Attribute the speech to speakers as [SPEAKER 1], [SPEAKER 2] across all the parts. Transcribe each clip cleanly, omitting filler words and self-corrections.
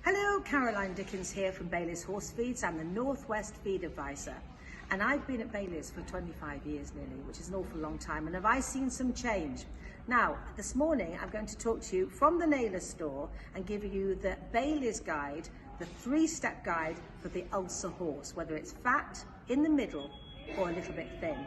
[SPEAKER 1] Hello, Caroline Dickens here from Bayley's Horse Feeds. I'm the Northwest Feed Advisor, and I've been at Bayley's for 25 years nearly, which is an awful long time. And have I seen some change? Now, this morning I'm going to talk to you from the Naylors store and give you the Bayley's guide, the 3-step guide for the ulcer horse, whether it's fat, in the middle, or a little bit thin.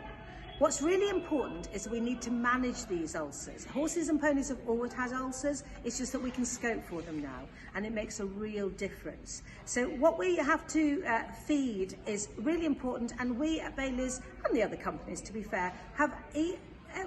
[SPEAKER 1] What's really important is we need to manage these ulcers. Horses and ponies have always had ulcers, it's just that we can scope for them now, and it makes a real difference. So what we have to feed is really important, and we at Bayley's, and the other companies to be fair, have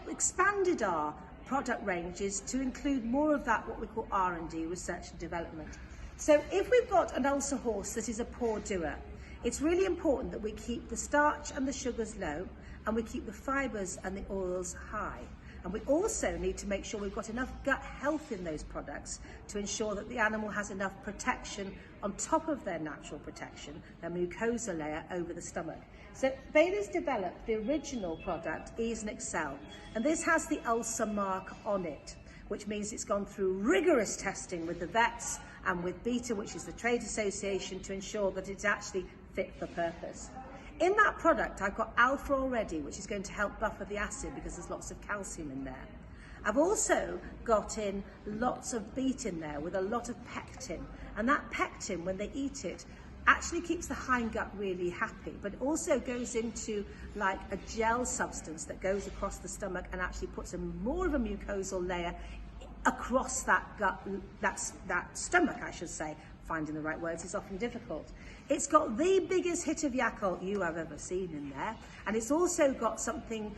[SPEAKER 1] expanded our product ranges to include more of that, what we call R&D, research and development. So if we've got an ulcer horse that is a poor doer, it's really important that we keep the starch and the sugars low, and we keep the fibres and the oils high. And we also need to make sure we've got enough gut health in those products to ensure that the animal has enough protection on top of their natural protection, their mucosa layer over the stomach. So Bayley's developed the original product, Ease and Excel, and this has the ulcer mark on it, which means it's gone through rigorous testing with the vets and with BETA, which is the trade association, to ensure that it's actually fit for purpose. In that product, I've got alpha already, which is going to help buffer the acid because there's lots of calcium in there. I've also got in lots of beta in there with a lot of pectin. And that pectin, when they eat it, actually keeps the hindgut really happy, but it also goes into like a gel substance that goes across the stomach and actually puts more of a mucosal layer across that gut, that stomach, I should say. Finding the right words is often difficult. It's got the biggest hit of Yakult you have ever seen in there, and it's also got something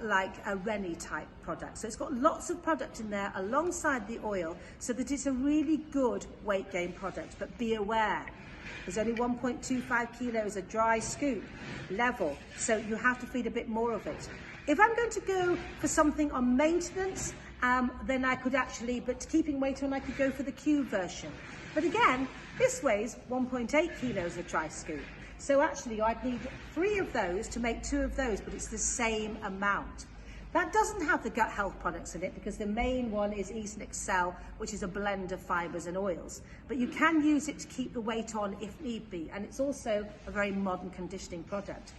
[SPEAKER 1] like a Rennie type product. So it's got lots of product in there alongside the oil, so that it's a really good weight gain product. But be aware, there's only 1.25 kilos a dry scoop level, so you have to feed a bit more of it. If I'm going to go for something on maintenance, then I could actually, but keeping weight on, I could go for the cube version. But again, this weighs 1.8 kilos a dry scoop. So actually I'd need 3 of those to make 2 of those, but it's the same amount. That doesn't have the gut health products in it because the main one is Ease and Excel, which is a blend of fibres and oils. But you can use it to keep the weight on if need be, and it's also a very modern conditioning product.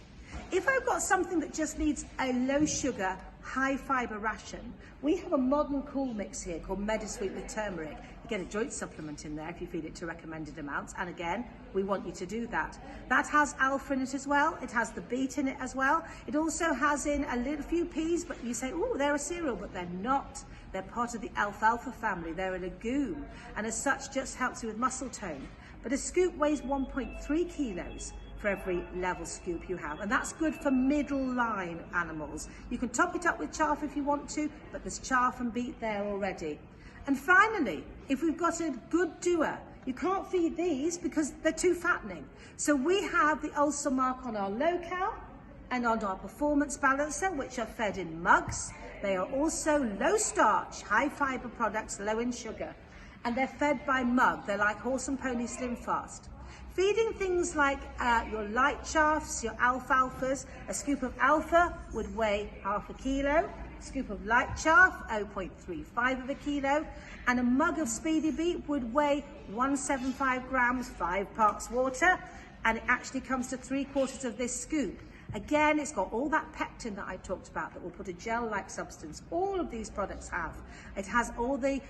[SPEAKER 1] If I've got something that just needs a low sugar, high fibre ration, we have a modern cool mix here called Meadow Sweet with turmeric. You get a joint supplement in there if you feed it to recommended amounts, and again, we want you to do that. That has alpha in it as well, it has the beet in it as well. It also has in a little few peas, but you say, oh, they're a cereal, but they're not. They're part of the alfalfa family, they're a legume, and as such just helps you with muscle tone. But a scoop weighs 1.3 kilos. For every level scoop you have, and that's good for middle line animals. You can top it up with chaff if you want to, but there's chaff and beet there already. And finally, if we've got a good doer, you can't feed these because they're too fattening. So we have the ulcer mark on our low-cal and on our performance balancer, which are fed in mugs. They are also low starch, high fibre products, low in sugar, and they're fed by mug. They're like horse and pony Slim Fast. Feeding things like your light chaffs, your alfalfas, a scoop of alpha would weigh ½ kilo, a scoop of light chaff, 0.35 of a kilo, and a mug of speedy beet would weigh 175 grams, 5 parts water, and it actually comes to 3/4 of this scoop. Again, it's got all that pectin that I talked about that will put a gel-like substance. All of these products have. It has all the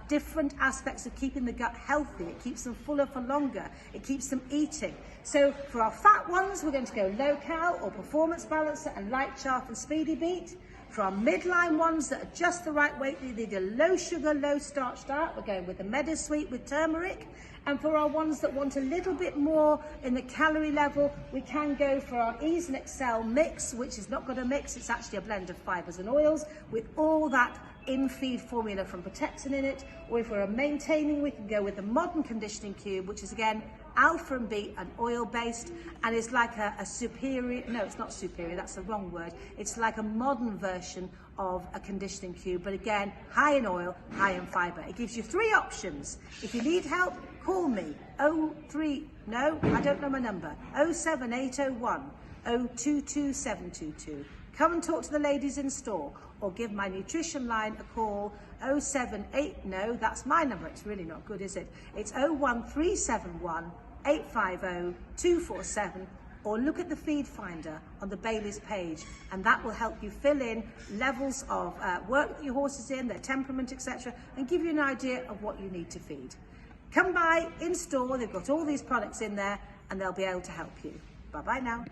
[SPEAKER 1] different aspects of keeping the gut healthy. It keeps them fuller for longer. It keeps them eating. So for our fat ones, we're going to go low-cal or performance balancer and light chaff and speedy beet. For our midline ones that are just the right weight, they need a low sugar, low starch diet, we're going with the Meadow Sweet with turmeric. And for our ones that want a little bit more in the calorie level, we can go for our Ease and Excel mix, which is not got a mix, it's actually a blend of fibres and oils with all that in-feed formula from Protectin in it. Or if we're maintaining, we can go with the modern conditioning cube, which is again alpha and beet and oil based, and it's like a superior, no, it's not superior, that's the wrong word. It's like a modern version of a conditioning cube, but again, high in oil, high in fibre. It gives you 3 options. If you need help, call me. No, I don't know my number. 07801 022722. Come and talk to the ladies in store, or give my nutrition line a call 078, no, that's my number, it's really not good, is it? It's 01371 850 247, or look at the feed finder on the Baylis page, and that will help you fill in levels of work that your horse is in, their temperament, etc., and give you an idea of what you need to feed. Come by in store, they've got all these products in there, and they'll be able to help you. Bye-bye now.